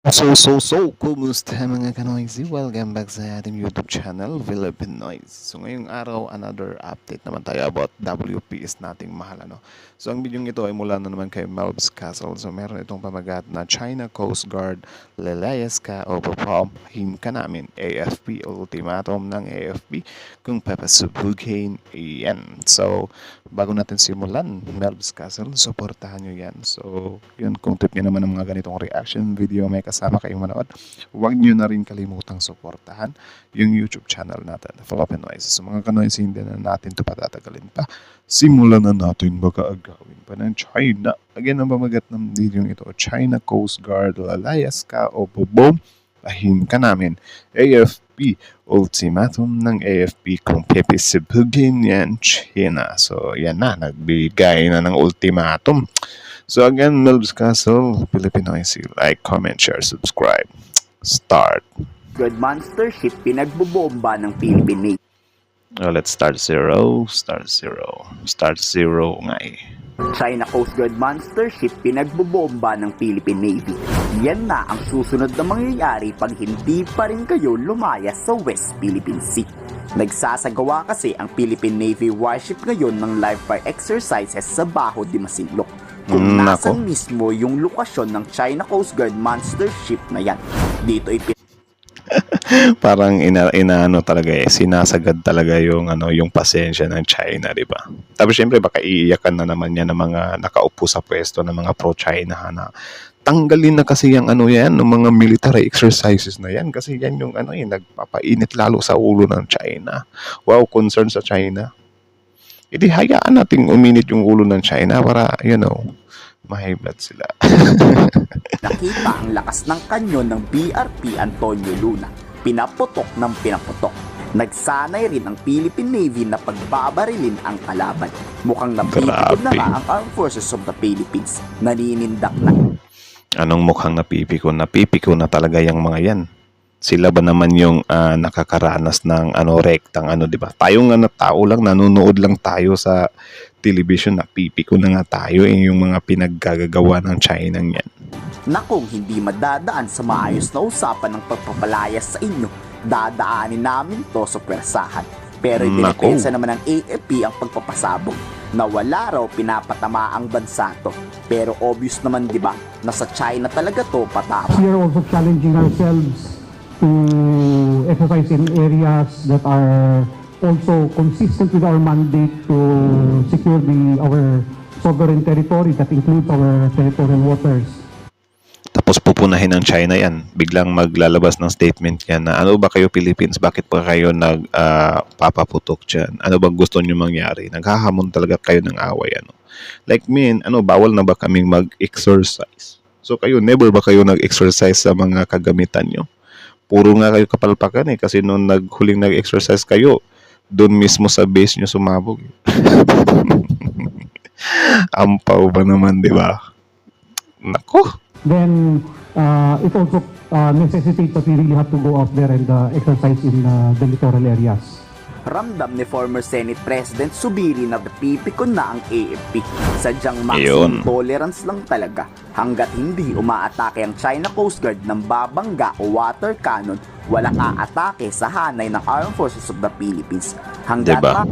Kumusta mga kanoisy? Welcome back sa ating YouTube channel, Philippine Noise. So ngayong araw, another update naman tayo about WPS nating mahal, ano? So ang video ito ay mula na naman kay Melbs Castle. So meron itong pamagat na China Coast Guard, lelayas ka o papahim ka namin, AFP, ultimatum ng AFP, kung papasubugin, yan. So bago natin simulan, Melbs Castle, supportahan nyo yan. So yun, kung tip nyo naman ng mga ganitong reaction video, may kasama kayong manood, huwag nyo na rin kalimutang suportahan yung YouTube channel natin, Philippine Noise. So mga kanoys, hindi na natin ito patatagalin pa. Simulan na natin baka agawin pa ng China. Again, ang pamagat ng video ito, China Coast Guard, lalayas ka o bubom, ahim ka namin. AFP, ultimatum ng AFP kung pipisibugin yan China. So yan na, nagbigay na ng ultimatum. So again, Melbs Castle, Filipinoise, like, comment, share, subscribe. Start. Good monster ship pinagbobomba ng Philippine Navy. Let's start zero. Start zero. Start zero nga eh. China Coast Guard monster ship pinagbobomba ng Philippine Navy. Yan na ang susunod na mangyayari pag hindi pa rin kayo lumaya sa West Philippine Sea. Nagsasagawa kasi ang Philippine Navy warship ngayon ng live fire exercises sa Baho de Masinloc. Kung nasan mismo yung lokasyon ng China Coast Guard monster ship na yan. Dito parang inaano talaga eh, sinasagad talaga yung yung pasensya ng China, di ba? Tapos syempre baka iiyakan na naman yan ng mga nakaupo sa pwesto ng mga pro-China na tanggalin na kasi yung yan, ng mga military exercises na yan kasi yan yung nagpapainit lalo sa ulo ng China. Wow, concern sa China. Hindi, hayaan nating uminit yung ulo ng China para, ma-high blood sila. nakita ang lakas ng kanyon ng BRP Antonio Luna. Pinaputok ng pinaputok. Nagsanay rin ang Philippine Navy na pagbabarilin ang kalaban. Mukhang napipikon na nga ang Armed Forces of the Philippines. Naninindak na. Anong mukhang napipikon? Napipikon na talaga yung mga yan. Sila ba naman yung nakakaranas ng rektang di ba? Tayo nga na tao lang, nanonood lang tayo sa television, napipiko na nga tayo yung mga pinaggagawa ng China yan. Na kung hindi madadaan sa maayos na usapan ng pagpapalayas sa inyo, dadaanin namin to sa pwersahan. Pero ipinipensa naman ng AFP ang pagpapasabog na wala raw pinapatama ang bansa to. Pero obvious naman, di ba, na sa China talaga to patama. We are also challenging ourselves to exercise in areas that are also consistent with our mandate to secure our sovereign territory, that includes our territorial waters. Tapos pupunahin ng China yan. Biglang maglalabas ng statement yan na ano ba kayo Philippines? Bakit pa kayo nagpapaputok dyan? Ano bang gusto nyo mangyari? Naghahamon talaga kayo ng away. Like me, bawal na ba kaming mag-exercise? So kayo, never ba kayo nag-exercise sa mga kagamitan nyo? Puro nga kayo kapalpakan kasi nung huling nag-exercise kayo, doon mismo sa base nyo sumabog. Ampaw ba naman, di ba? Nako. Then, it also necessitates that we really have to go out there and exercise in the littoral areas. Ramdam ni former Senate President Subiri na napipikon na ang AFP. Sadyang maximum tolerance lang talaga hanggat hindi umaatake ang China Coast Guard ng babangga o water cannon, walang aatake sa hanay ng Armed Forces of the Philippines. Hanggat diba?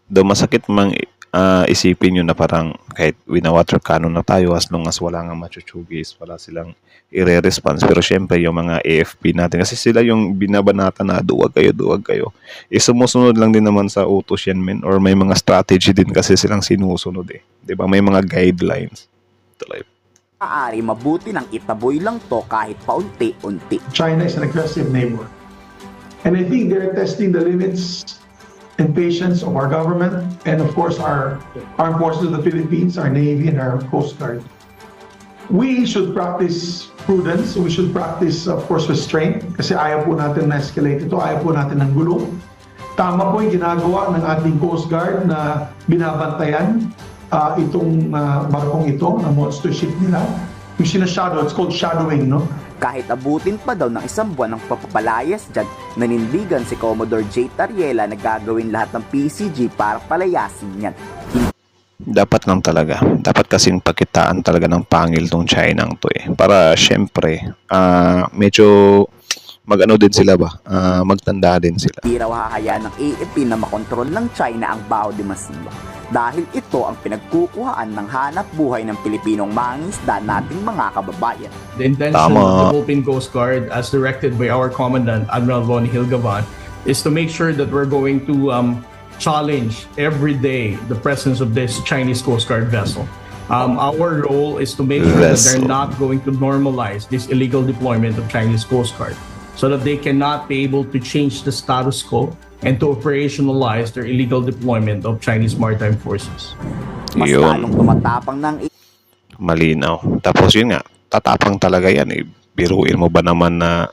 Do masakit mang isipin nyo na parang kahit wina-water cannon na tayo as long as wala nga machuchugis, wala silang i-response. Pero syempre yung mga AFP natin, kasi sila yung binabanata na duwag kayo. Sumusunod lang din naman sa utos yan men, or may mga strategy din kasi silang sinusunod eh. Diba? May mga guidelines. Tuloy. Maaari mabuti ng itaboy lang to kahit paunti-unti. China is an aggressive neighbor. And I think they're testing the limits and patience of our government and of course our armed forces of the Philippines, our Navy and our Coast Guard. We should practice prudence, we should practice of course restraint kasi ayaw po natin na-escalate ito, ayaw po natin ng gulo. Tama po yung ginagawa ng ating Coast Guard na binabantayan itong barkong ito, na monster ship nila. Yung sinashadow, it's called shadowing, no? Kahit abutin pa daw ng isang buwan ng papapalayas dyan, nanindigan si Commodore J. Tariela na gagawin lahat ng PCG para palayasin yan. Dapat lang talaga. Dapat kasing pakitaan talaga ng pangil tong China to eh. Para syempre, medyo mag-ano din sila ba? Magtanda din sila. Di raw hahayaan ng AFP na makontrol ng China ang Baho de Masinloc dahil ito ang pinagkukuhaan ng hanap buhay ng Pilipinong mangingisda nating mga kababayan. The intention Tama. of the Philippine Coast Guard, as directed by our Commandant, Admiral Von Hilgavan, is to make sure that we're going to challenge every day the presence of this Chinese Coast Guard vessel. Our role is to make sure that they're Vessel. not going to normalize this illegal deployment of Chinese Coast Guard so that they cannot be able to change the status quo and to operationalize their illegal deployment of Chinese maritime forces. Mas Yun. lalong tumatapang ng Malinaw. Tapos yun nga, tatapang talaga yan eh. Biruin mo ba naman na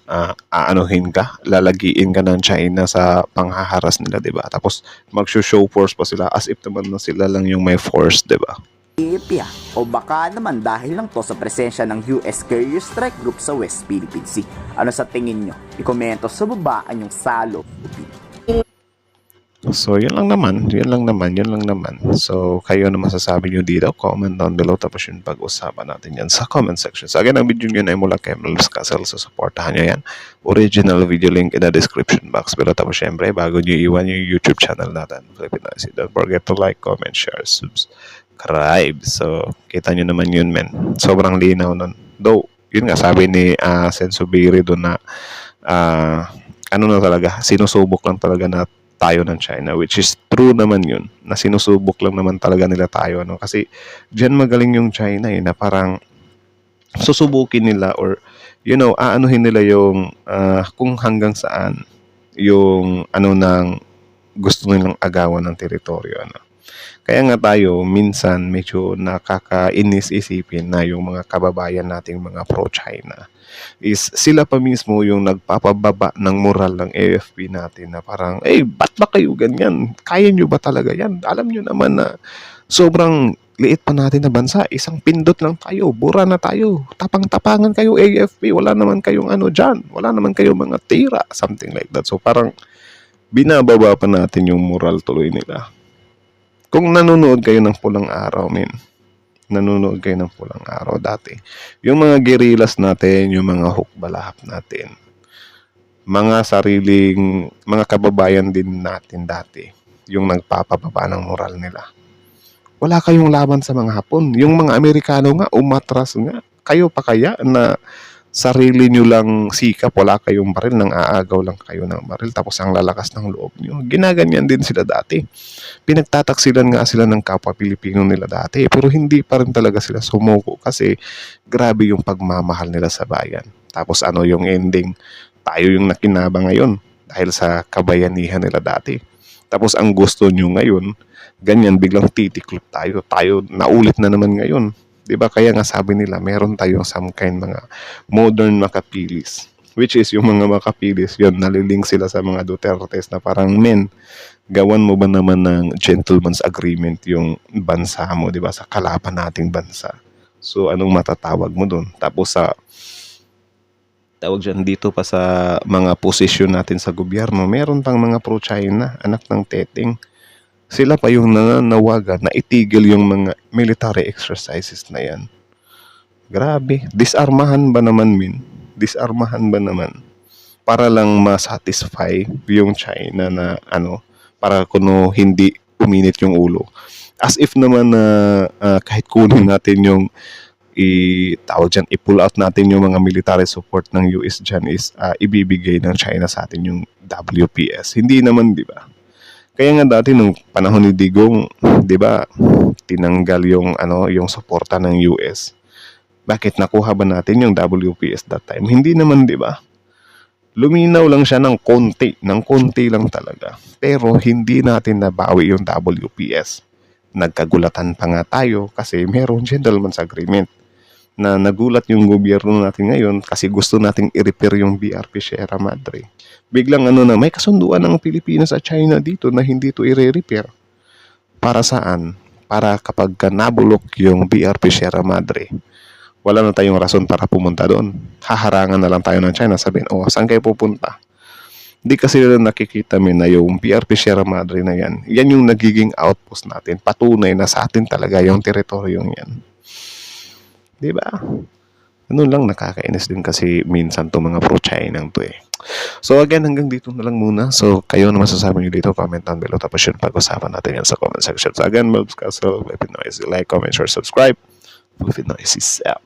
aanuhin ka, lalagiin ka ng China sa panghaharas nila, 'di ba? Tapos mag-show force pa sila as if naman na sila lang yung may force, 'di ba? AFP o baka naman dahil lang to sa presensya ng US Carrier Strike Group sa West Philippine Sea. Ano sa tingin nyo? Ikomento sa baba ang yung salo. So, yun lang naman. So, kayo na masasabi nyo dito. Comment down below. Tapos yung pag-usapan natin yan sa comment section. So, again, ang video nyo ay mula kay Melvs Castle. So, supportahan nyo yan. Original video link in the description box. Pero tapos, syempre, bago nyo iwan yung YouTube channel natin, Philippines. Don't forget to like, comment, share, subscribe. So, kita nyo naman yun, men. Sobrang linaw nun. Though, yun nga, sabi ni Sensubiri doon na ano na talaga, sinusubok lang talaga na tayo ng China, which is true naman yun, na sinusubok lang naman talaga nila tayo, no? Kasi dyan magaling yung China na parang susubukin nila or aanuhin nila yung kung hanggang saan yung ng gusto nilang agawan ng teritoryo, ano. Kaya nga tayo minsan medyo nakakainis isipin na yung mga kababayan nating mga pro-China is sila pa mismo yung nagpapababa ng moral ng AFP natin na parang, ba't ba kayo ganyan? Kaya nyo ba talaga yan? Alam nyo naman na sobrang liit pa natin na bansa. Isang pindot lang tayo. Bura na tayo. Tapang-tapangan kayo AFP. Wala naman kayong dyan. Wala naman kayong mga tira. Something like that. So parang binababa pa natin yung moral tuloy nila. Kung nanonood kayo ng Pulang Araw, nanonood kayo ng Pulang Araw dati, yung mga guerrillas natin, yung mga hukbalahap natin, mga kababayan din natin dati, yung nagpapababa ng moral nila. Wala kayong laban sa mga Hapon. Yung mga Amerikano nga, umatras nga. Kayo pa kaya na sarili nyo lang sikap, wala kayong baril, nang aagaw lang kayo ng baril, tapos ang lalakas ng loob nyo. Ginaganyan din sila dati. Pinagtataksilan nga sila ng kapwa Pilipino nila dati, pero hindi pa rin talaga sila sumuko kasi grabe yung pagmamahal nila sa bayan. Tapos yung ending? Tayo yung nakinabang ngayon dahil sa kabayanihan nila dati. Tapos ang gusto nyo ngayon, ganyan, biglang titiklop tayo. Tayo, naulit na naman ngayon. Diba? Kaya nga sabi nila, meron tayong some kind mga modern makapilis. Which is yung mga makapilis, yun, nalilink sila sa mga Dutertes na parang, gawan mo ba naman ng gentleman's agreement yung bansa mo, diba? Sa kalaban nating bansa. So, anong matatawag mo dun? Tapos tawag dyan dito pa sa mga posisyon natin sa gobyerno, meron pang mga pro-China, anak ng teteng. Sila pa yung nananawagan na itigil yung mga military exercises na yan. Grabe. Disarmahan ba naman, Disarmahan ba naman? Para lang ma-satisfy yung China na para kuno hindi uminit yung ulo. As if naman na kahit kunin natin yung i-pull out natin yung mga military support ng US dyan is ibibigay ng China sa atin yung WPS. Hindi naman, di ba? Kaya nga dati nung panahon ni Digong, 'di ba, tinanggal yung yung suporta ng US. Bakit nakuha ba natin yung WPS that time? Hindi naman, 'di ba? Luminaw lang siya ng konti lang talaga. Pero hindi natin nabawi yung WPS. Nagkagulatan pa nga tayo kasi merong gentleman's agreement na nagulat yung gobyerno natin ngayon kasi gusto nating i-repair yung BRP Sierra Madre. Biglang may kasunduan ng Pilipinas at China dito na hindi to i-repair. Para saan? Para kapag nabulok yung BRP Sierra Madre, wala na tayong rason para pumunta doon. Haharangan na lang tayo ng China, sabihin, saan kayo pupunta? Hindi kasi nila nakikita na yung PRP Sierra Madre na yan yung nagiging outpost natin. Patunay na sa atin talaga yung teritoryong yan. Di ba? Ano lang, nakakainis din kasi minsan to mga pro-China to eh. So again, hanggang dito na lang muna. So kayo na masasabi nyo dito, comment down below. Tapos yun, pag-usapan natin yan sa comment section. So again, Melbs Castle, Philippine Noise. Like, comment, share, subscribe. Philippine Noise is out.